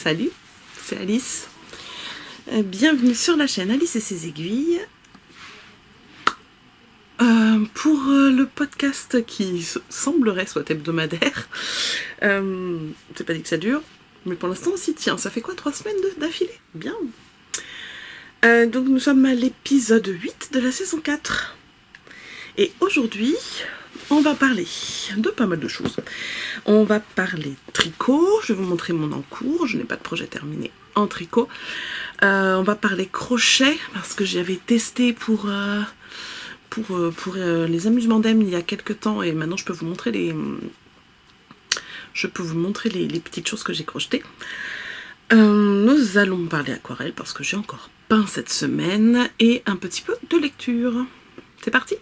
Salut, c'est Alice. Bienvenue sur la chaîne Alice et ses aiguilles. Pour le podcast qui semblerait soit hebdomadaire, c'est pas dit que ça dure, mais pour l'instant on s'y tient. Ça fait quoi, 3 semaines d'affilée? Bien. Donc nous sommes à l'épisode 8 de la saison 4. Et aujourd'hui, on va parler de pas mal de choses. On va parler tricot, je vais vous montrer mon encours, je n'ai pas de projet terminé en tricot. On va parler crochet, parce que j'avais testé pour les amusements d'Em il y a quelques temps, et maintenant je peux vous montrer les petites choses que j'ai crochetées. Nous allons parler aquarelle, parce que j'ai encore peint cette semaine, et un petit peu de lecture. C'est parti!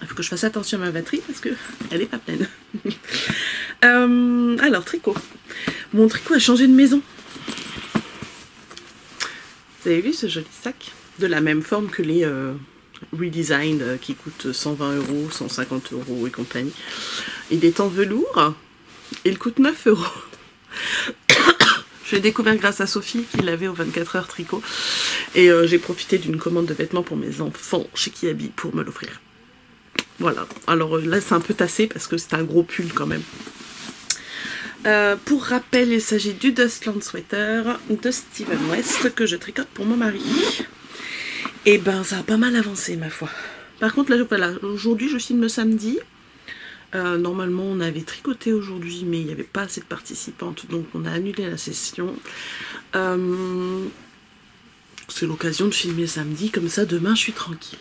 Il faut que je fasse attention à ma batterie parce qu'elle n'est pas pleine. Alors, tricot. Mon tricot a changé de maison. Vous avez vu ce joli sac? De la même forme que les Redesign qui coûtent 120 €, 150 € et compagnie. Il est en velours. Il coûte 9 €. Je l'ai découvert grâce à Sophie qui l'avait au 24 heures tricot. Et j'ai profité d'une commande de vêtements pour mes enfants chez Kiabi pour me l'offrir. Voilà, alors là c'est un peu tassé parce que c'est un gros pull quand même. Pour rappel, il s'agit du Dustland Sweater de Steven West que je tricote pour mon mari. Et ben ça a pas mal avancé ma foi. Par contre là voilà, aujourd'hui je filme le samedi. Normalement on avait tricoté aujourd'hui mais il n'y avait pas assez de participantes donc on a annulé la session. C'est l'occasion de filmer samedi, comme ça demain je suis tranquille.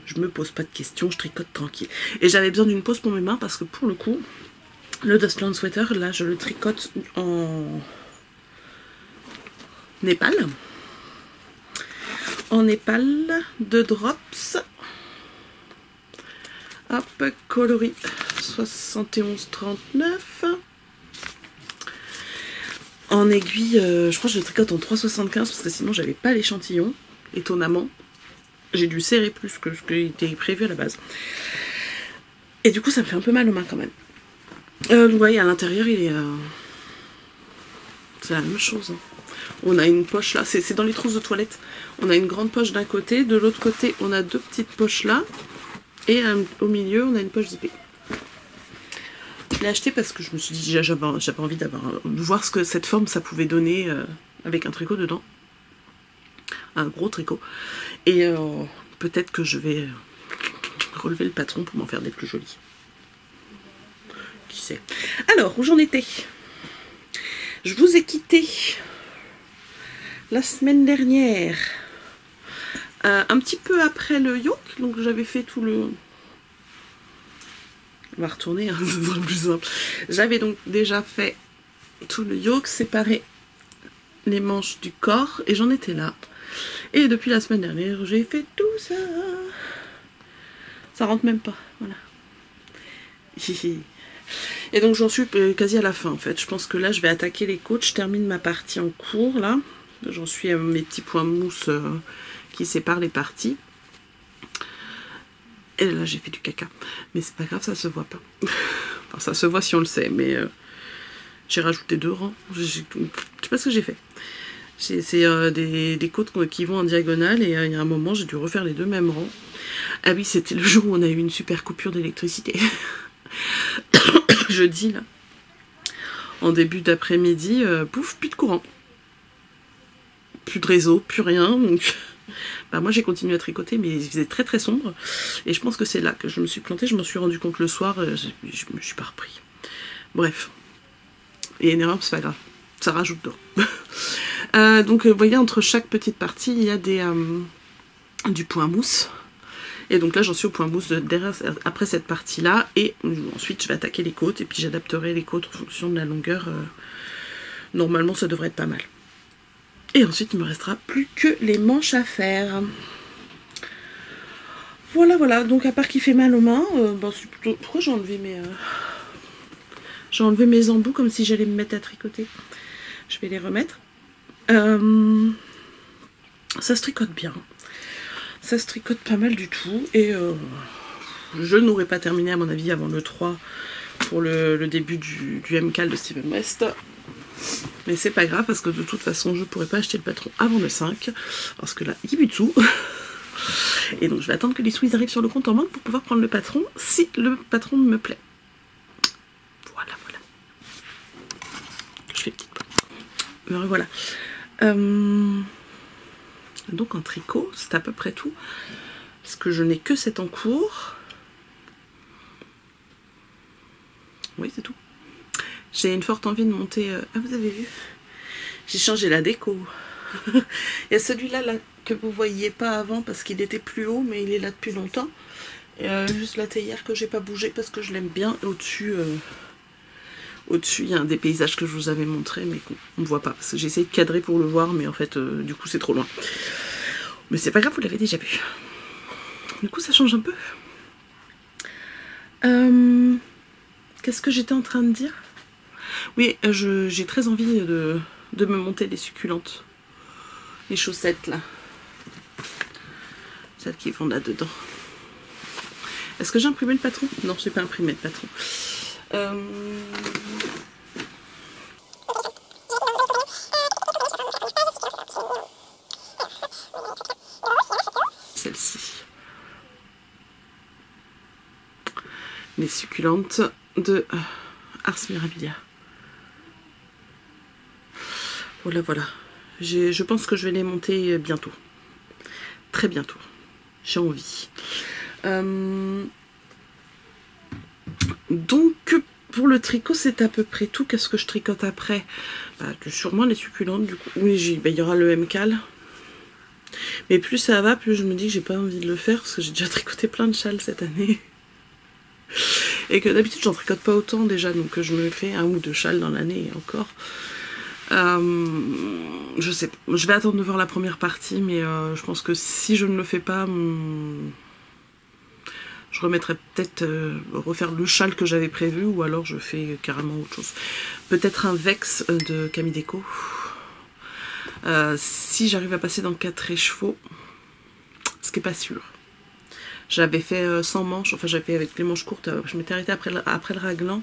Je me pose pas de questions, je tricote tranquille. Et j'avais besoin d'une pause pour mes mains parce que pour le coup, le Dustland Sweater, là je le tricote en Népal. En Népal, 2 drops. Hop, coloris 71,39. En aiguille, je crois que je le tricote en 3,75 parce que sinon j'avais pas l'échantillon, étonnamment. J'ai dû serrer plus que ce qui était prévu à la base. Et du coup, ça me fait un peu mal aux mains quand même. Vous voyez, à l'intérieur, il est... c'est la même chose. Hein. On a une poche là, c'est dans les trousses de toilette. On a une grande poche d'un côté, de l'autre côté, on a 2 petites poches là. Et au milieu, on a une poche zippée. Je l'ai acheté parce que je me suis dit, j'avais envie de voir ce que cette forme ça pouvait donner avec un tricot dedans. Un gros tricot. Et peut-être que je vais relever le patron pour m'en faire des plus jolis. Qui sait. Alors, où j'en étais? Je vous ai quitté la semaine dernière, un petit peu après le yoke. Donc j'avais fait tout le... On va retourner, hein, c'est le plus simple. J'avais donc déjà fait tout le yoke, séparé les manches du corps, et j'en étais là. Et depuis la semaine dernière, j'ai fait tout ça. Ça rentre même pas, voilà. Et donc j'en suis quasi à la fin en fait. Je pense que là je vais attaquer les côtes. Je termine ma partie en cours là. J'en suis à mes petits points mousse qui séparent les parties. Et là j'ai fait du caca. Mais c'est pas grave, ça se voit pas. Enfin ça se voit si on le sait, mais j'ai rajouté 2 rangs. Je sais pas ce que j'ai fait. C'est des côtes qui vont en diagonale et il y a un moment j'ai dû refaire les 2 mêmes rangs. Ah oui, c'était le jour où on a eu une super coupure d'électricité. Jeudi là. En début d'après-midi, pouf, plus de courant. Plus de réseau, plus rien. Donc bah, moi j'ai continué à tricoter mais il faisait très très sombre. Et je pense que c'est là que je me suis plantée. Je m'en suis rendu compte le soir, je me suis pas repris. Bref. Et une erreur, c'est pas grave. Ça rajoute d'eau. Donc vous voyez, entre chaque petite partie il y a du point mousse, et donc là j'en suis au point mousse après cette partie là, et ensuite je vais attaquer les côtes et puis j'adapterai les côtes en fonction de la longueur. Normalement ça devrait être pas mal, et ensuite il me restera plus que les manches à faire. Voilà, donc à part qu'il fait mal aux mains, plutôt... Pourquoi j'ai enlevé mes embouts comme si j'allais me mettre à tricoter? Je vais les remettre. Ça se tricote bien. Ça se tricote pas mal du tout. Et je n'aurai pas terminé à mon avis avant le 3 pour le début du MCAL de Steven West. Mais c'est pas grave parce que de toute façon je pourrais pas acheter le patron avant le 5. Parce que là il n'y a plus de sous. Et donc je vais attendre que les sous ils arrivent sur le compte en banque pour pouvoir prendre le patron si le patron me plaît. Voilà, voilà. Je fais petite pause. Voilà. Donc en tricot, c'est à peu près tout. Parce que je n'ai que 7 en cours. Oui, c'est tout. J'ai une forte envie de monter... Ah, vous avez vu? J'ai changé la déco. Il y a celui-là là, que vous ne voyiez pas avant parce qu'il était plus haut, mais il est là depuis longtemps. Et, juste la théière que j'ai pas bougé parce que je l'aime bien. Au-dessus, il y a un des paysages que je vous avais montré, mais qu'on ne voit pas. Parce que j'ai essayé de cadrer pour le voir, mais en fait, du coup, c'est trop loin. Mais c'est pas grave, vous l'avez déjà vu. Du coup, ça change un peu. Qu'est-ce que j'étais en train de dire? Oui, j'ai très envie de me monter les succulentes. Les chaussettes, là. Celles qui vont là-dedans. Est-ce que j'ai imprimé le patron? Non, je n'ai pas imprimé le patron. Celle-ci. Les succulentes de Ars Mirabilia. Voilà, voilà. Je pense que je vais les monter bientôt. Très bientôt. J'ai envie. Donc, pour le tricot, c'est à peu près tout. Qu'est-ce que je tricote après? Sûrement les succulentes, du coup. Oui, il y aura le MCAL. Mais plus ça va, plus je me dis que j'ai pas envie de le faire, parce que j'ai déjà tricoté plein de châles cette année. Et que d'habitude, j'en tricote pas autant déjà, donc je me fais 1 ou 2 châles dans l'année, et encore. Je sais pas. Je vais attendre de voir la première partie, mais je pense que si je ne le fais pas, je remettrai peut-être refaire le châle que j'avais prévu, ou alors je fais carrément autre chose. Peut-être un Vex de Camille Déco. Si j'arrive à passer dans 4 écheveaux, ce qui n'est pas sûr. J'avais fait sans manches, enfin j'avais fait avec les manches courtes, je m'étais arrêtée après le raglan.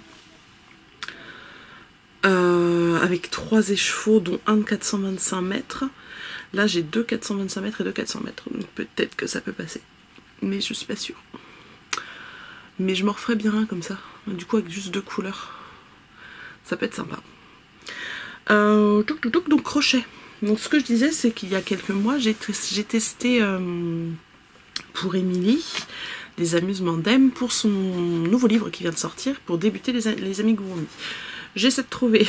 Avec 3 écheveaux, dont un de 425 mètres. Là j'ai 2 425 mètres et 2 400 mètres, donc peut-être que ça peut passer. Mais je suis pas sûre. Mais je m'en referais bien un comme ça, du coup avec juste 2 couleurs. Ça peut être sympa. Donc crochet. Donc ce que je disais, c'est qu'il y a quelques mois, j'ai testé pour Émilie les amusements d'Em pour son nouveau livre qui vient de sortir, pour débuter les amigurumi. J'essaie de trouver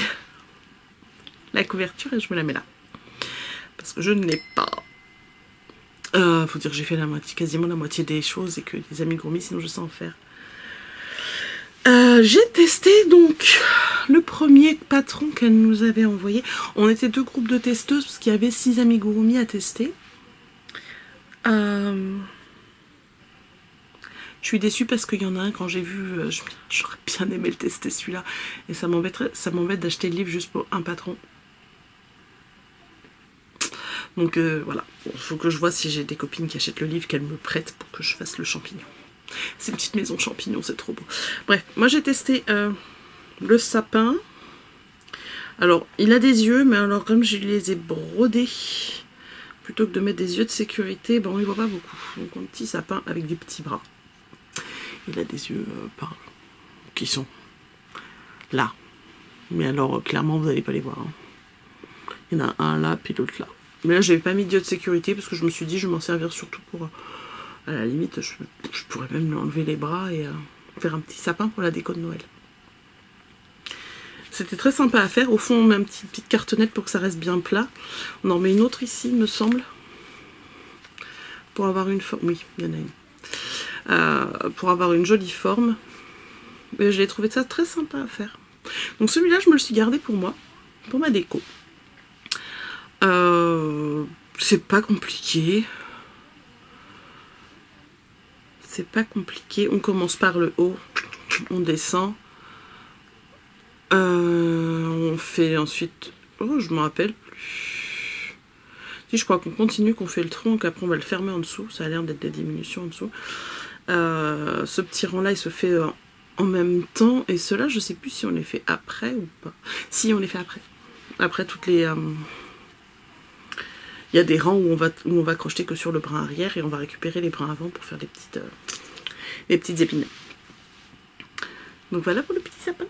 la couverture et je me la mets là. Parce que je ne l'ai pas. Faut dire que j'ai fait quasiment la moitié des choses et que les amigurumi, sinon je sais en faire. J'ai testé donc le premier patron qu'elle nous avait envoyé. On était 2 groupes de testeuses parce qu'il y avait 6 amigurumi à tester. Je suis déçue parce qu'il y en a un, quand j'ai vu, j'aurais bien aimé le tester celui-là. Et ça m'embête d'acheter le livre juste pour un patron. Donc voilà, il faut que je vois si j'ai des copines qui achètent le livre, qu'elles me prêtent pour que je fasse le champignon. Ces petites maisons champignons, c'est trop beau. Bref, moi j'ai testé le sapin. Alors, il a des yeux, mais alors comme je les ai brodés, plutôt que de mettre des yeux de sécurité, ben on ne les voit pas beaucoup. Donc un petit sapin avec des petits bras. Il a des yeux qui sont là. Mais alors, clairement, vous n'allez pas les voir. Hein. Il y en a un là, puis l'autre là. Mais là, je n'avais pas mis de yeux de sécurité parce que je me suis dit, je vais m'en servir surtout pour... à la limite, je pourrais même lui enlever les bras et faire un petit sapin pour la déco de Noël. C'était très sympa à faire. Au fond, on met une petite cartonnette pour que ça reste bien plat. On en met une autre ici, il me semble. Pour avoir une forme... Oui, il y en a une. Pour avoir une jolie forme. Et j'ai trouvé ça très sympa à faire. Donc celui-là, je me le suis gardé pour moi, pour ma déco. C'est pas compliqué. C'est pas compliqué. On commence par le haut, on descend. On fait ensuite... Oh, je me rappelle plus. Si, je crois qu'on continue, qu'on fait le tronc, qu'après on va le fermer en dessous. Ça a l'air d'être des diminutions en dessous. Ce petit rang-là, il se fait en même temps. Et ceux-là, je sais plus si on les fait après ou pas. Si, on les fait après. Après, toutes les... il y a des rangs où on va crocheter que sur le brin arrière et on va récupérer les brins avant pour faire les petites épines. Donc voilà pour le petit sapin.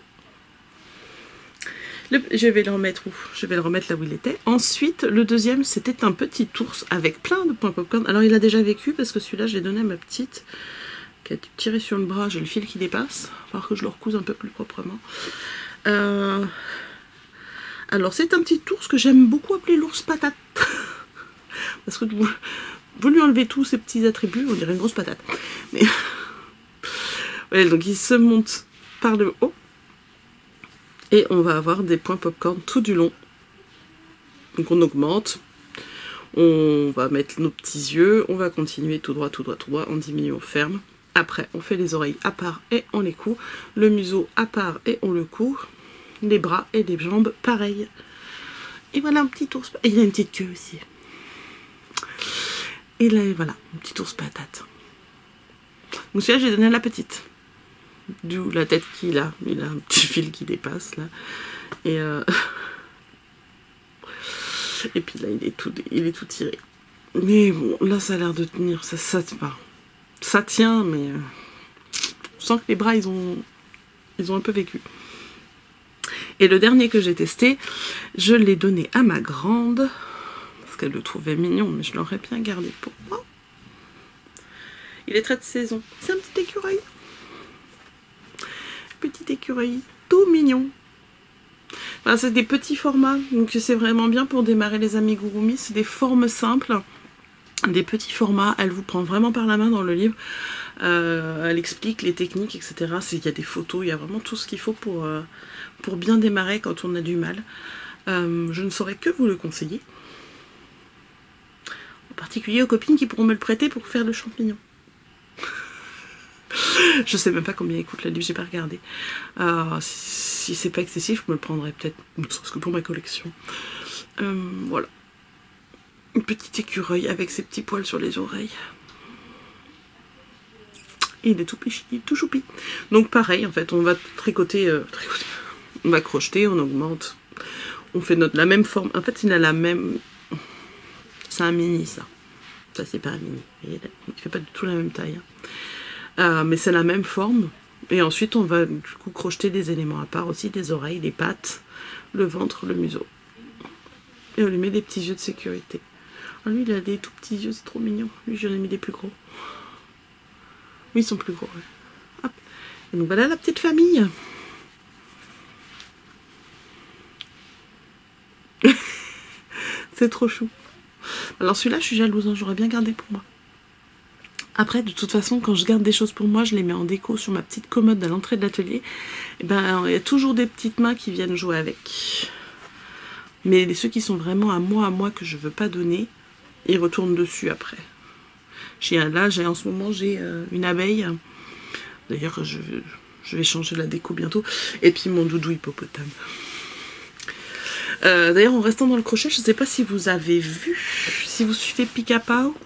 Je vais le remettre où? Je vais le remettre là où il était. Ensuite, le deuxième, c'était un petit ours avec plein de points popcorn. Alors, il a déjà vécu parce que celui-là, je l'ai donné à ma petite qui a tiré sur le bras. J'ai le fil qui dépasse. Il va falloir que je le recouse un peu plus proprement. Alors, c'est un petit ours que j'aime beaucoup appeler l'ours patate. Parce que vous lui enlevez tous ses petits attributs, on dirait une grosse patate. Mais ouais, donc il se monte par le haut. Et on va avoir des points popcorn tout du long. Donc on augmente. On va mettre nos petits yeux. On va continuer tout droit, tout droit, tout droit. On diminue, on ferme. Après, on fait les oreilles à part et on les coud. Le museau à part et on le coud. Les bras et les jambes, pareil. Et voilà un petit ours. Et il a une petite queue aussi. Et là, voilà, un petit ours patate. Donc celui-là, j'ai donné à la petite. D'où la tête qu'il a. Il a un petit fil qui dépasse, là. Et puis là, il est tout tiré. Mais bon, là, ça a l'air de tenir. Ça tient, mais... je sens que les bras, ils ont un peu vécu. Et le dernier que j'ai testé, je l'ai donné à ma grande... parce qu'elle le trouvait mignon, mais je l'aurais bien gardé pour moi. Il est très de saison. C'est un petit écureuil. Petit écureuil, tout mignon. Enfin, c'est des petits formats, donc c'est vraiment bien pour démarrer les amigurumis. C'est des formes simples, des petits formats. Elle vous prend vraiment par la main dans le livre. Elle explique les techniques, etc. Il y a des photos, il y a vraiment tout ce qu'il faut pour bien démarrer quand on a du mal. Je ne saurais que vous le conseiller. En particulier aux copines qui pourront me le prêter pour faire le champignon. Je sais même pas combien il coûte le livre, j'ai pas regardé. Si c'est pas excessif, je me le prendrai peut-être, parce que pour ma collection. Voilà. Un petit écureuil avec ses petits poils sur les oreilles. Et il est tout choupi. Donc pareil, en fait, on va tricoter, on va crocheter, on augmente. On fait la même forme. En fait, il a la même... C'est un mini, ça. Ça, c'est pas un mini. Il fait pas du tout la même taille. Mais c'est la même forme. Et ensuite, on va du coup crocheter des éléments à part aussi, des oreilles, les pattes, le ventre, le museau. Et on lui met des petits yeux de sécurité. Ah, lui, il a des tout petits yeux, c'est trop mignon. Lui, j'en ai mis des plus gros. Oui, ils sont plus gros. Ouais. Hop. Et donc voilà la petite famille. C'est trop chou. Alors celui-là, je suis jalouse, hein, j'aurais bien gardé pour moi. Après, de toute façon, quand je garde des choses pour moi, je les mets en déco sur ma petite commode à l'entrée de l'atelier. Et ben, il y a toujours des petites mains qui viennent jouer avec. Mais ceux qui sont vraiment à moi, que je veux pas donner, ils retournent dessus après. En ce moment, j'ai une abeille. D'ailleurs, je vais changer la déco bientôt. Et puis mon doudou hippopotame. D'ailleurs, en restant dans le crochet, je ne sais pas si vous avez vu, si vous suivez Picapao,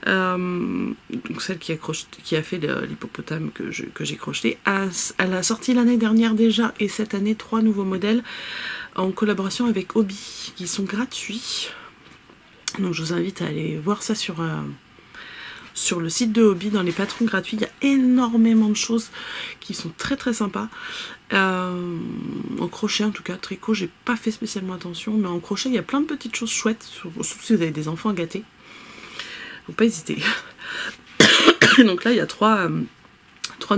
donc celle qui a fait l'hippopotame que j'ai crocheté, elle a sorti l'année dernière déjà, et cette année 3 nouveaux modèles en collaboration avec Hobby, qui sont gratuits. Donc je vous invite à aller voir ça sur le site de Hobby, dans les patrons gratuits. Il y a énormément de choses qui sont très très sympas. En crochet en tout cas, tricot j'ai pas fait spécialement attention, mais en crochet il y a plein de petites choses chouettes, surtout si vous avez des enfants gâtés, faut pas hésiter. Donc là il y a trois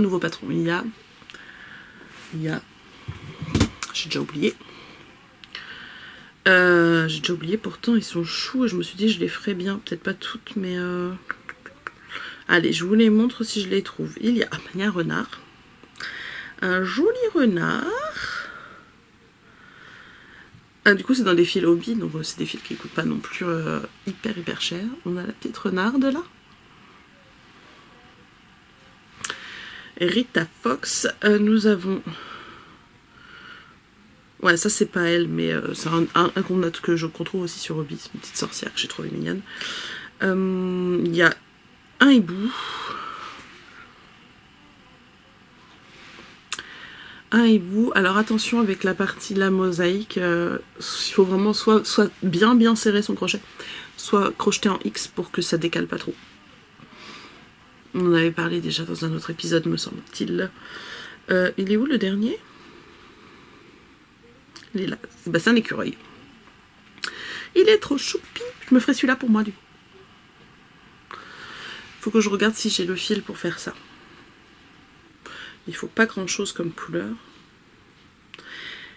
nouveaux patrons. Il y a j'ai déjà oublié pourtant ils sont choux et je me suis dit je les ferais bien, peut-être pas toutes, mais allez, je vous les montre si je les trouve. Il y a un renard. Un joli renard. Du coup, c'est dans des fils Hobby, donc c'est des fils qui ne coûtent pas non plus hyper cher. On a la petite renarde là. Rita Fox. Nous avons... Ouais, ça c'est pas elle, mais c'est un qu'on trouve aussi sur Hobby. C'est une petite sorcière que j'ai trouvée mignonne. Il y a un hibou. un hibou. Alors attention avec la partie de la mosaïque, il faut vraiment soit bien serrer son crochet, soit crocheter en X pour que ça décale pas trop. On en avait parlé déjà dans un autre épisode, me semble-t-il. Il est où le dernier? Il est là. Bah, c'est un écureuil. Il est trop choupi. Je me ferai celui-là pour moi, du coup. Faut que je regarde si j'ai le fil pour faire ça. Il faut pas grand-chose comme couleur.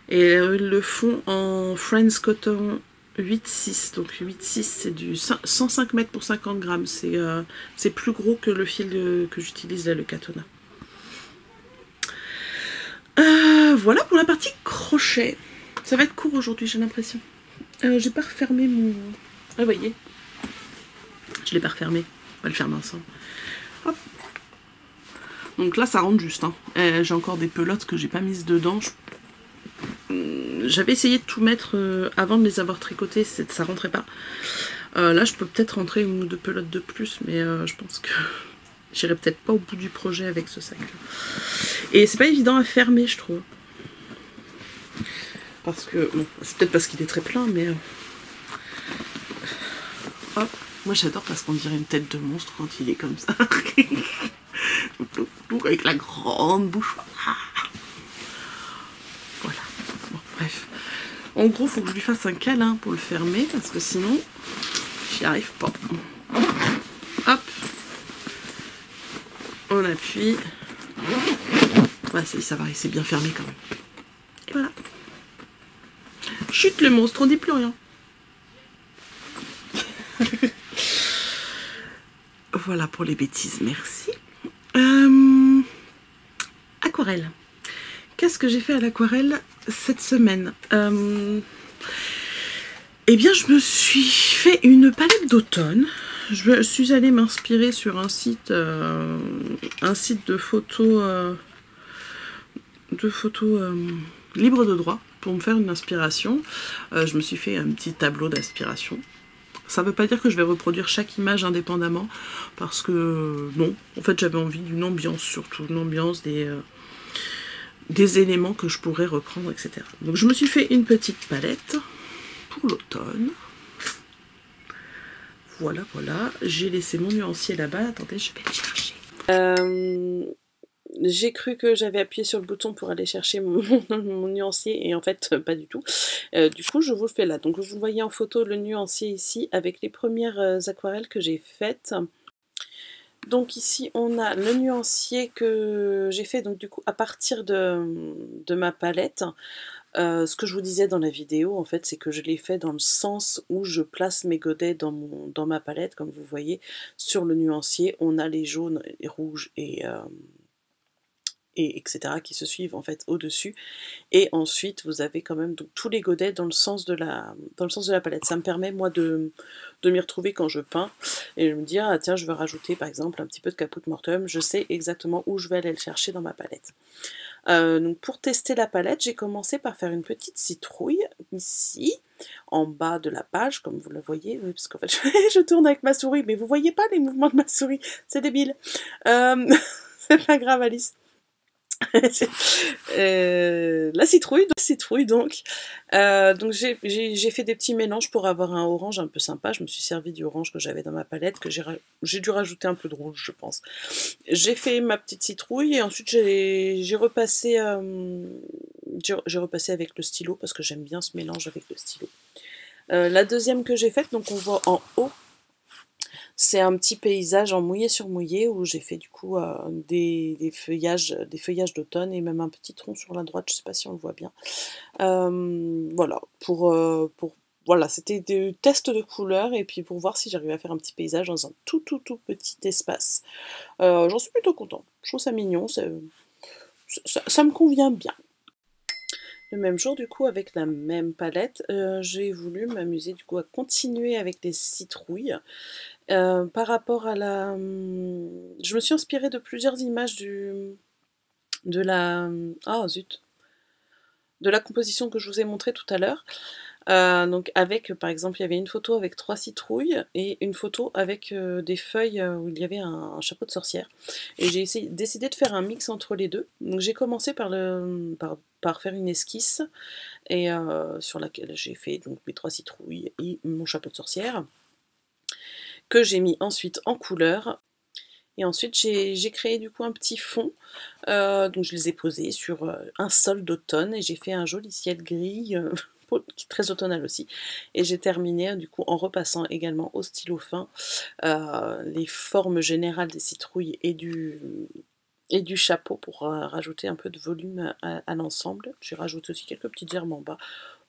Et ils le font en Friends Cotton 8,6. Donc 8,6 c'est du 105 mètres pour 50 grammes. C'est plus gros que le fil que j'utilise là, le Katona. Voilà pour la partie crochet. Ça va être court aujourd'hui, j'ai l'impression. J'ai pas refermé mon... Ah, vous voyez. Je l'ai pas refermé. On va le fermer ensemble. Hop. Donc là, ça rentre juste. Hein. J'ai encore des pelotes que j'ai pas mises dedans. J'avais essayé de tout mettre avant de les avoir tricotées, ça rentrait pas. Là, je peux peut-être rentrer une ou deux pelotes de plus, mais je pense que j'irai peut-être pas au bout du projet avec ce sac. Et c'est pas évident à fermer, je trouve. Parce que, bon, c'est peut-être parce qu'il est très plein, mais... Hop. Moi, j'adore parce qu'on dirait une tête de monstre quand il est comme ça. Avec la grande bouche. Voilà. Bon, bref. En gros, il faut que je lui fasse un câlin pour le fermer, parce que sinon, j'y arrive pas. Hop. On appuie. Ouais, ça va, c'est bien fermé quand même. Et voilà. Chut le monstre, on dit plus rien. Voilà pour les bêtises, merci. Aquarelle. Qu'est-ce que j'ai fait à l'aquarelle cette semaine? Eh bien, je me suis fait une palette d'automne. Je suis allée m'inspirer sur un site de photos, libres de droit pour me faire une inspiration. Je me suis fait un petit tableau d'inspiration. Ça ne veut pas dire que je vais reproduire chaque image indépendamment, parce que non, en fait j'avais envie d'une ambiance, surtout une ambiance, des éléments que je pourrais reprendre, etc. Donc je me suis fait une petite palette pour l'automne. Voilà, voilà. J'ai laissé mon nuancier là-bas. Attendez, je vais le chercher. J'ai cru que j'avais appuyé sur le bouton pour aller chercher mon nuancier et en fait pas du tout. Du coup je vous le fais là. Donc vous voyez en photo le nuancier ici avec les premières aquarelles que j'ai faites. Donc ici on a le nuancier que j'ai fait donc du coup à partir de ma palette. Ce que je vous disais dans la vidéo en fait c'est que je l'ai fait dans le sens où je place mes godets dans ma palette. Comme vous voyez sur le nuancier on a les jaunes, les rouges et etc. qui se suivent en fait au-dessus. Et ensuite vous avez quand même donc, tous les godets dans le sens de la palette. Ça me permet moi de m'y retrouver quand je peins et de me dire ah tiens je veux rajouter par exemple un petit peu de Caput Mortuum, je sais exactement où je vais aller le chercher dans ma palette. Donc pour tester la palette, j'ai commencé par faire une petite citrouille ici, en bas de la page, comme vous le voyez, oui, parce qu'en fait je tourne avec ma souris, mais vous voyez pas les mouvements de ma souris, c'est débile. C'est pas grave Alice. La citrouille donc. Donc j'ai fait des petits mélanges pour avoir un orange un peu sympa. Je me suis servi du orange que j'avais dans ma palette, que j'ai dû rajouter un peu de rouge je pense. J'ai fait ma petite citrouille et ensuite j'ai repassé avec le stylo parce que j'aime bien ce mélange avec le stylo. La deuxième que j'ai faite, donc on voit en haut, c'est un petit paysage en mouillé sur mouillé où j'ai fait du coup des feuillages d'automne et même un petit tronc sur la droite, je sais pas si on le voit bien. Voilà, voilà, c'était des tests de couleurs et puis pour voir si j'arrivais à faire un petit paysage dans un tout petit espace. J'en suis plutôt contente, je trouve ça mignon, ça me convient bien. Le même jour, du coup, avec la même palette, j'ai voulu m'amuser du coup à continuer avec les citrouilles. Par rapport à la... Je me suis inspirée de plusieurs images de la... Ah zut! De la composition que je vous ai montrée tout à l'heure. Donc avec, par exemple, il y avait une photo avec 3 citrouilles et une photo avec des feuilles où il y avait un chapeau de sorcière. Et j'ai décidé de faire un mix entre les deux. Donc j'ai commencé par faire une esquisse et sur laquelle j'ai fait donc mes 3 citrouilles et mon chapeau de sorcière, que j'ai mis ensuite en couleur. Et ensuite j'ai créé du coup un petit fond, donc je les ai posés sur un sol d'automne et j'ai fait un joli ciel gris, qui est très automnal aussi. Et j'ai terminé du coup en repassant également au stylo fin les formes générales des citrouilles et du chapeau pour rajouter un peu de volume à l'ensemble. J'ai rajouté aussi quelques petites herbes en bas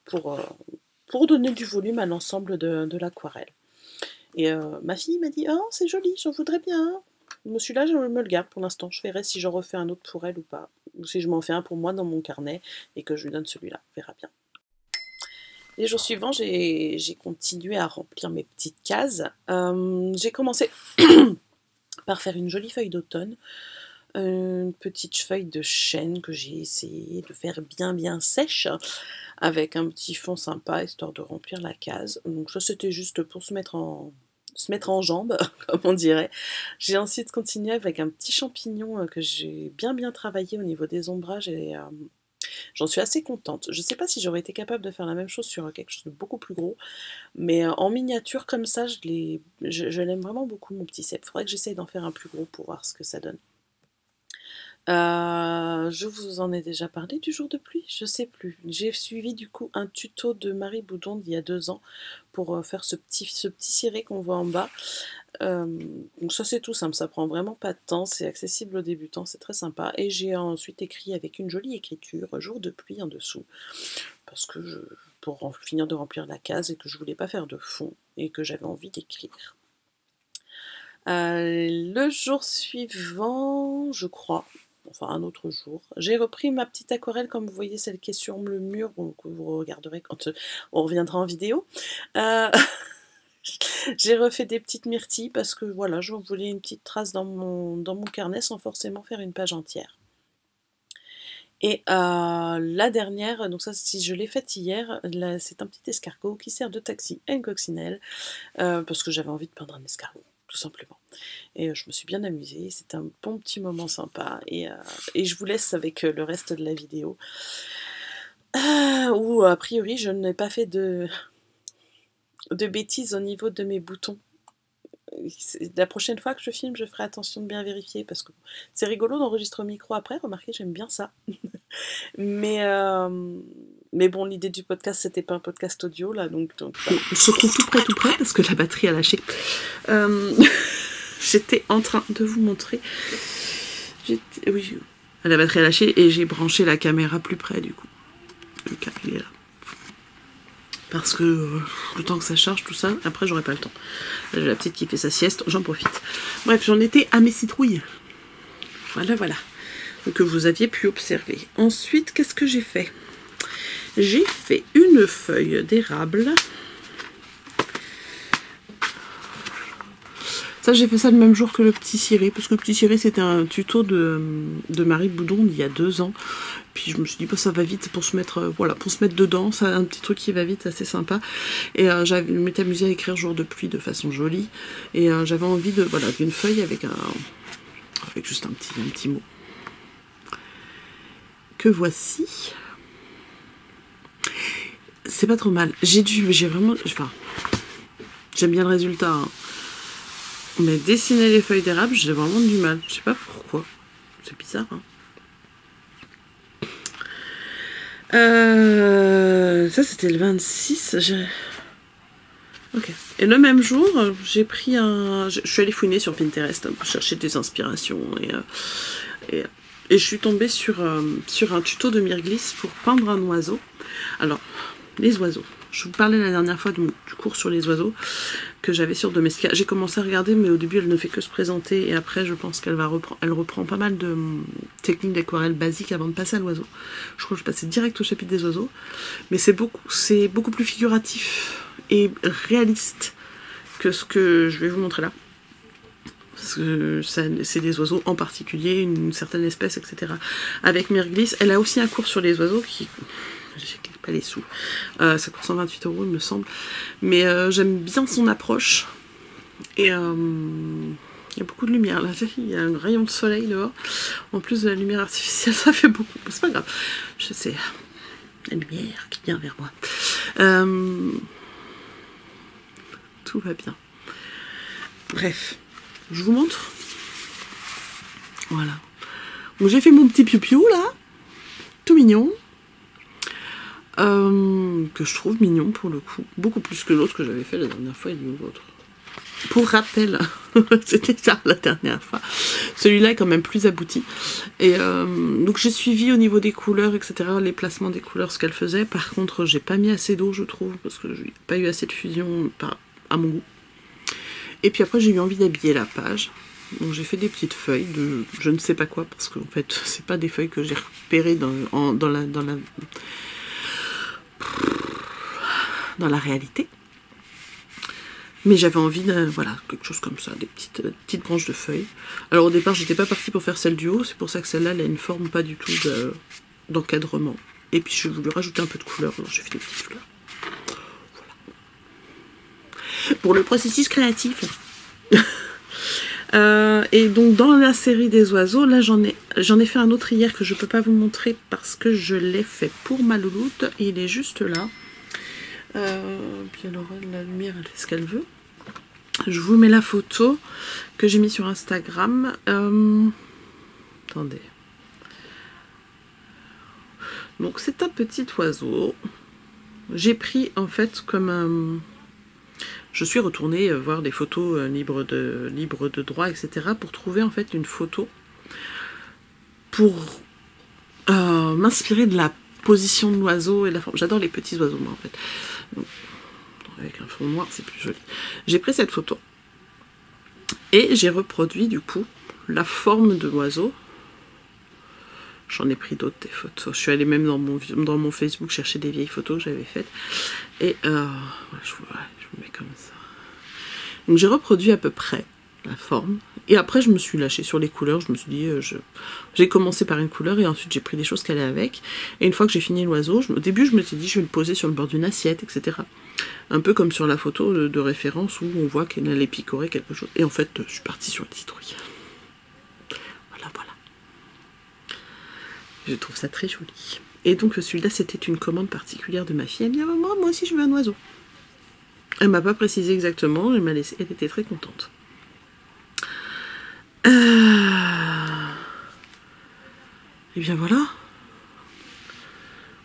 pour donner du volume à l'ensemble de l'aquarelle. Et ma fille m'a dit « Oh, c'est joli, j'en voudrais bien !» Celui-là, je me le garde pour l'instant. Je verrai si j'en refais un autre pour elle ou pas. Ou si je m'en fais un pour moi dans mon carnet et que je lui donne celui-là. On verra bien. Les jours suivants, j'ai continué à remplir mes petites cases. J'ai commencé par faire une jolie feuille d'automne. Une petite feuille de chêne que j'ai essayé de faire bien sèche avec un petit fond sympa histoire de remplir la case. Donc ça c'était juste pour se mettre en jambe, comme on dirait. J'ai ensuite continué avec un petit champignon que j'ai bien travaillé au niveau des ombrages et j'en suis assez contente. Je sais pas si j'aurais été capable de faire la même chose sur quelque chose de beaucoup plus gros, mais en miniature comme ça, je l'aime vraiment beaucoup mon petit cèpe. Faudrait que j'essaye d'en faire un plus gros pour voir ce que ça donne. Je vous en ai déjà parlé du jour de pluie? Je sais plus. J'ai suivi du coup un tuto de Marie Boudon d'il y a 2 ans pour faire ce petit ciré qu'on voit en bas. Donc ça c'est tout simple, ça prend vraiment pas de temps, c'est accessible aux débutants, c'est très sympa. Et j'ai ensuite écrit avec une jolie écriture, jour de pluie en dessous, parce que pour finir de remplir la case et que je voulais pas faire de fond et que j'avais envie d'écrire. Le jour suivant, je crois, enfin un autre jour, j'ai repris ma petite aquarelle, comme vous voyez, celle qui est sur le mur, que vous regarderez quand on reviendra en vidéo. J'ai refait des petites myrtilles parce que voilà, je voulais une petite trace dans mon carnet sans forcément faire une page entière. Et la dernière, donc ça si je l'ai faite hier, c'est un petit escargot qui sert de taxi à une coccinelle parce que j'avais envie de peindre un escargot, tout simplement. Et je me suis bien amusée, c'était un bon petit moment sympa et je vous laisse avec le reste de la vidéo où a priori je n'ai pas fait de bêtises au niveau de mes boutons. La prochaine fois que je filme, je ferai attention de bien vérifier parce que c'est rigolo d'enregistrer au micro après, remarquez, j'aime bien ça. mais bon, l'idée du podcast, c'était pas un podcast audio là, donc voilà. Je se trouve tout près parce que la batterie a lâché. J'étais en train de vous montrer. Oui, la batterie a lâché et j'ai branché la caméra plus près du coup. Le câble il est là. Parce que le temps que ça charge, tout ça, après j'aurai pas le temps. J'ai la petite qui fait sa sieste, j'en profite. Bref, j'en étais à mes citrouilles. Voilà. Donc, que vous aviez pu observer. Ensuite, qu'est-ce que j'ai fait? J'ai fait une feuille d'érable. Ça, j'ai fait ça le même jour que le petit ciré, parce que le petit ciré, c'était un tuto de Marie Boudon d'il y a 2 ans. Puis je me suis dit, bah, ça va vite pour se mettre, pour se mettre dedans, c'est un petit truc qui va vite, assez sympa. Et je m'étais amusée à écrire jour de pluie de façon jolie. Et j'avais envie d'une feuille avec juste un petit mot. Que voici. C'est pas trop mal. J'aime bien le résultat, hein. Mais dessiner les feuilles d'érable, j'ai vraiment du mal. Je sais pas pourquoi. C'est bizarre, hein. Ça, c'était le 26. Ok. Et le même jour, j'ai pris je suis allée fouiner sur Pinterest pour chercher des inspirations. Et je suis tombée sur un tuto de Myrglis pour peindre un oiseau. Alors, les oiseaux. Je vous parlais la dernière fois du cours sur les oiseaux que j'avais sur Domestika. J'ai commencé à regarder, mais au début, elle ne fait que se présenter. Et après, je pense qu'elle reprend pas mal de techniques d'aquarelle basiques avant de passer à l'oiseau. Je crois que je passais direct au chapitre des oiseaux. Mais c'est beaucoup plus figuratif et réaliste que ce que je vais vous montrer là. Parce que c'est des oiseaux en particulier, une certaine espèce, etc. Avec Myrglis, elle a aussi un cours sur les oiseaux qui j'ai pas les sous. Ça coûte 128 € il me semble. Mais j'aime bien son approche. Et il y a beaucoup de lumière là, il y a un rayon de soleil dehors. En plus de la lumière artificielle, ça fait beaucoup. C'est pas grave, je sais. La lumière qui vient vers moi. Tout va bien. Bref, je vous montre. Voilà. Donc j'ai fait mon petit piou-piou là, tout mignon. Que je trouve mignon pour le coup. Beaucoup plus que l'autre que j'avais fait la dernière fois, il y a eu l'autre. Pour rappel, c'était ça la dernière fois. Celui-là est quand même plus abouti. Et donc j'ai suivi au niveau des couleurs, etc., les placements des couleurs, ce qu'elle faisait. Par contre, j'ai pas mis assez d'eau, je trouve, parce que j'ai pas eu assez de fusion à mon goût. Et puis après, j'ai eu envie d'habiller la page. Donc j'ai fait des petites feuilles de je ne sais pas quoi, parce qu'en fait, c'est pas des feuilles que j'ai repérées dans la réalité. Mais j'avais envie de, voilà, quelque chose comme ça, des petites branches de feuilles. Alors au départ, j'étais pas partie pour faire celle du haut, c'est pour ça que celle-là, elle a une forme pas du tout d'encadrement. Et puis je voulais rajouter un peu de couleur, alors j'ai fait des petites fleurs. Voilà. Pour le processus créatif. Et donc dans la série des oiseaux, là j'en ai fait un autre hier que je peux pas vous montrer parce que je l'ai fait pour ma louloute. Il est juste là. Puis alors la lumière elle fait ce qu'elle veut. Je vous mets la photo que j'ai mis sur Instagram. Attendez. Donc c'est un petit oiseau. J'ai pris en fait comme je suis retournée voir des photos libres de droit, etc. pour trouver en fait une photo pour m'inspirer de la position de l'oiseau et de la forme. J'adore les petits oiseaux moi en fait. Donc, avec un fond noir c'est plus joli. J'ai pris cette photo et j'ai reproduit du coup la forme de l'oiseau. J'en ai pris d'autres des photos. Je suis allée même dans mon Facebook chercher des vieilles photos que j'avais faites. Et voilà, je vous mets comme ça. Donc j'ai reproduit à peu près la forme. Et après je me suis lâchée sur les couleurs. Je me suis dit, j'ai commencé par une couleur et ensuite j'ai pris des choses qui allaient avec. Et une fois que j'ai fini l'oiseau, au début je me suis dit je vais le poser sur le bord d'une assiette, etc. Un peu comme sur la photo de référence où on voit qu'elle allait picorer quelque chose. Et en fait je suis partie sur une citrouille. Voilà. Je trouve ça très joli. Et donc celui-là c'était une commande particulière de ma fille. Elle me dit maman, moi aussi je veux un oiseau. Elle m'a pas précisé exactement, elle m'a laissé, elle était très contente. Et bien voilà.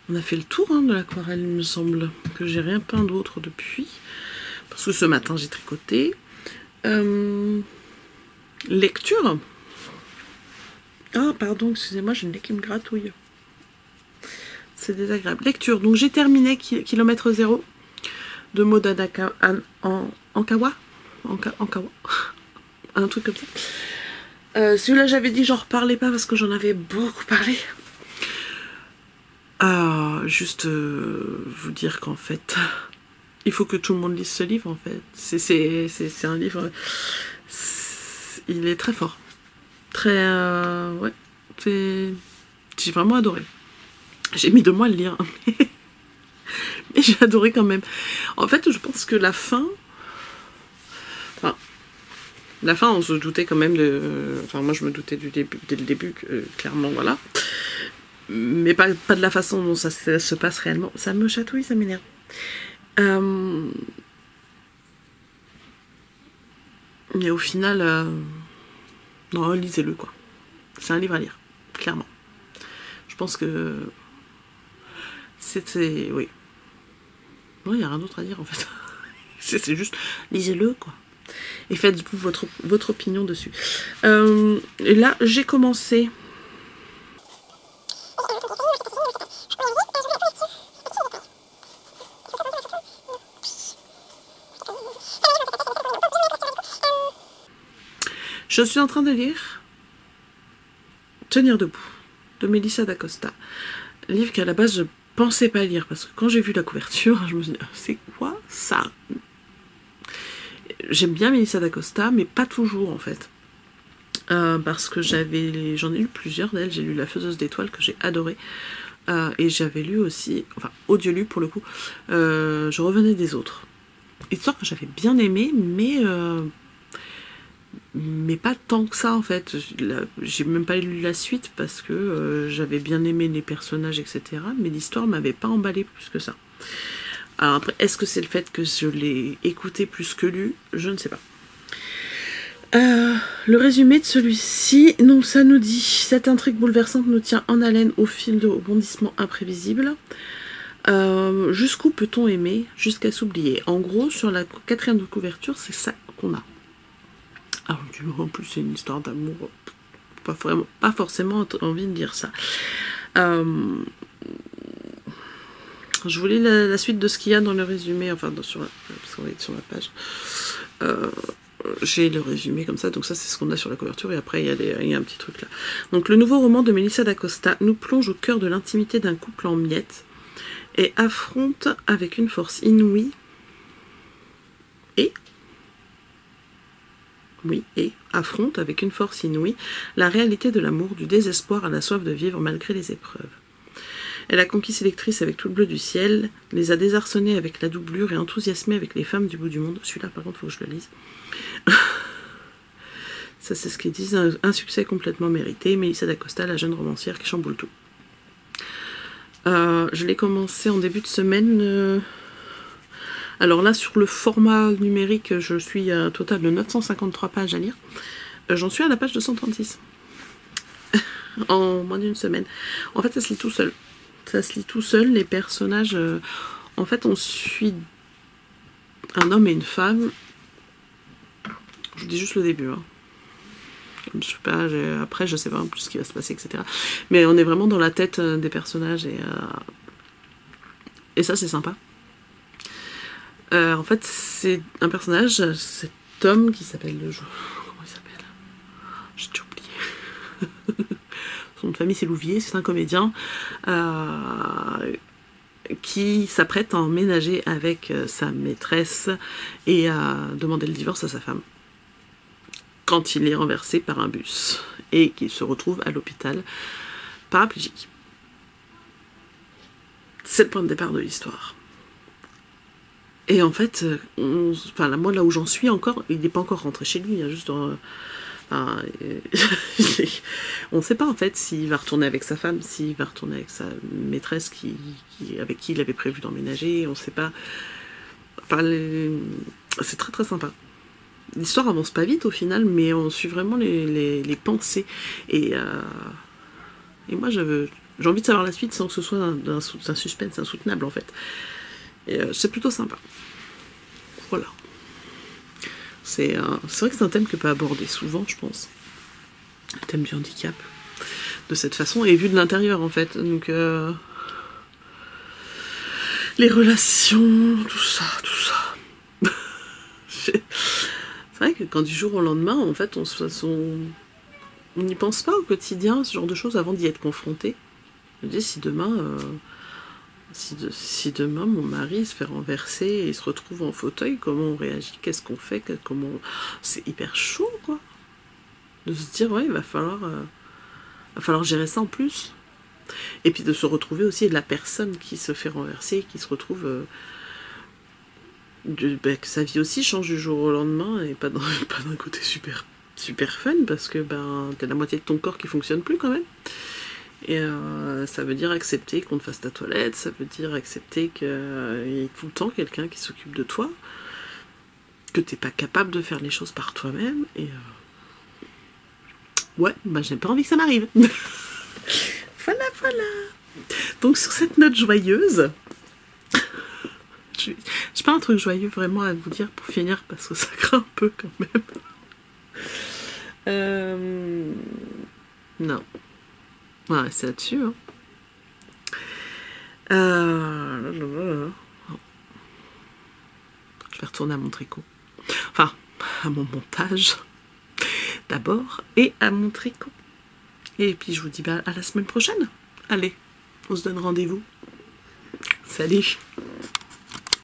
On a fait le tour de l'aquarelle, il me semble. Que j'ai rien peint d'autre depuis. Parce que ce matin j'ai tricoté. Lecture. Ah pardon, excusez-moi, j'ai une nez qui me gratouille. C'est désagréable. Lecture, donc j'ai terminé kilomètre 0 de Maud Ankawa. Un truc comme ça. Celui-là j'avais dit j'en reparlais pas parce que j'en avais beaucoup parlé. Juste vous dire qu'en fait il faut que tout le monde lise ce livre en fait. C'est un livre, il est très fort. Très ouais, j'ai vraiment adoré. J'ai mis 2 mois à le lire, mais j'ai adoré quand même. En fait je pense que la fin, on se doutait quand même de... Enfin, moi, je me doutais dès le début, clairement, voilà. Mais pas de la façon dont ça se passe réellement. Ça me chatouille, ça m'énerve. Mais au final... Non, lisez-le, quoi. C'est un livre à lire, clairement. Je pense que... C'était... Oui. Non, il n'y a rien d'autre à dire, en fait. C'est juste... Lisez-le, quoi. Et faites-vous votre opinion dessus. Et là, j'ai commencé. Je suis en train de lire Tenir debout de Melissa d'Acosta. Livre qu'à la base je pensais pas lire parce que quand j'ai vu la couverture, je me suis dit c'est quoi ça? J'aime bien Melissa d'Acosta, mais pas toujours en fait. Parce que j'en ai lu plusieurs d'elles. J'ai lu La Faiseuse d'étoiles que j'ai adoré. Et j'avais lu aussi, enfin audio lu pour le coup, Je revenais des autres. Histoire que j'avais bien aimé, mais pas tant que ça en fait. J'ai même pas lu la suite parce que j'avais bien aimé les personnages, etc. Mais l'histoire m'avait pas emballé plus que ça. Alors après, est-ce que c'est le fait que je l'ai écouté plus que lu? Je ne sais pas. Le résumé de celui-ci, donc ça nous dit: cette intrigue bouleversante nous tient en haleine au fil de rebondissements imprévisibles. Jusqu'où peut-on aimer jusqu'à s'oublier? En gros, sur la 4e de couverture, c'est ça qu'on a. Alors, en plus, c'est une histoire d'amour. Pas forcément envie de dire ça. Je vous lis la suite de ce qu'il y a dans le résumé, enfin, parce qu'on va être sur la page. J'ai le résumé comme ça, donc ça c'est ce qu'on a sur la couverture, et après il y a un petit truc là. Donc le nouveau roman de Melissa d'Acosta nous plonge au cœur de l'intimité d'un couple en miettes, et affronte avec une force inouïe, affronte avec une force inouïe la réalité de l'amour, du désespoir à la soif de vivre malgré les épreuves. Elle a conquis ses lectrices avec tout le bleu du ciel, les a désarçonnées avec la doublure et enthousiasmées avec les femmes du bout du monde. Celui-là, par contre, il faut que je le lise. Ça, c'est ce qu'ils disent. Un succès complètement mérité. Melissa d'Acosta, la jeune romancière qui chamboule tout. Je l'ai commencé en début de semaine. Alors là, sur le format numérique, je suis à un total de 953 pages à lire. J'en suis à la page 236. En moins d'une semaine. En fait, ça se lit tout seul. Ça se lit tout seul, les personnages... en fait, on suit un homme et une femme. Je vous dis juste le début. Hein. Je sais pas, après, je sais pas en plus ce qui va se passer, etc. Mais on est vraiment dans la tête des personnages. Et ça, c'est sympa. En fait, c'est un personnage, cet homme qui s'appelle... Comment il s'appelle? J'ai déjà oublié. Son nom de famille, c'est Louvier, c'est un comédien qui s'apprête à emménager avec sa maîtresse et à demander le divorce à sa femme quand il est renversé par un bus et qu'il se retrouve à l'hôpital paraplégique. C'est le point de départ de l'histoire. Et en fait, moi là où j'en suis encore, il n'est pas encore rentré chez lui, il y a juste... on ne sait pas en fait s'il va retourner avec sa femme, s'il va retourner avec sa maîtresse avec qui il avait prévu d'emménager, on ne sait pas. Enfin, c'est très très sympa. L'histoire avance pas vite au final, mais on suit vraiment les pensées. Et moi j'ai envie de savoir la suite sans que ce soit un suspense insoutenable en fait. Et c'est plutôt sympa. Voilà. C'est vrai que c'est un thème que peut aborder souvent, je pense. Le thème du handicap. De cette façon, et vu de l'intérieur, en fait. Donc, les relations, tout ça. C'est vrai que quand du jour au lendemain, en fait, on n'y pense pas au quotidien, ce genre de choses, avant d'y être confronté. Je me dis, si demain... Si demain mon mari se fait renverser et se retrouve en fauteuil, comment on réagit? Qu'est-ce qu'on fait? C'est hyper chaud, quoi. De se dire, ouais, il va falloir gérer ça en plus. Et puis de se retrouver aussi la personne qui se fait renverser, qui se retrouve... que sa vie aussi change du jour au lendemain, et pas d'un côté super fun, parce que t'as la moitié de ton corps qui fonctionne plus quand même. Et ça veut dire accepter qu'on te fasse ta toilette, ça veut dire accepter qu'il y ait tout le temps quelqu'un qui s'occupe de toi, que t'es pas capable de faire les choses par toi-même, et ouais, j'ai pas envie que ça m'arrive. Voilà. Donc sur cette note joyeuse, j'ai pas un truc joyeux vraiment à vous dire pour finir, parce que ça craint un peu quand même. Non. On va rester là-dessus. Hein. Je vais retourner à mon tricot. Enfin, à mon montage. D'abord. Et à mon tricot. Et puis je vous dis à la semaine prochaine. Allez, on se donne rendez-vous. Salut.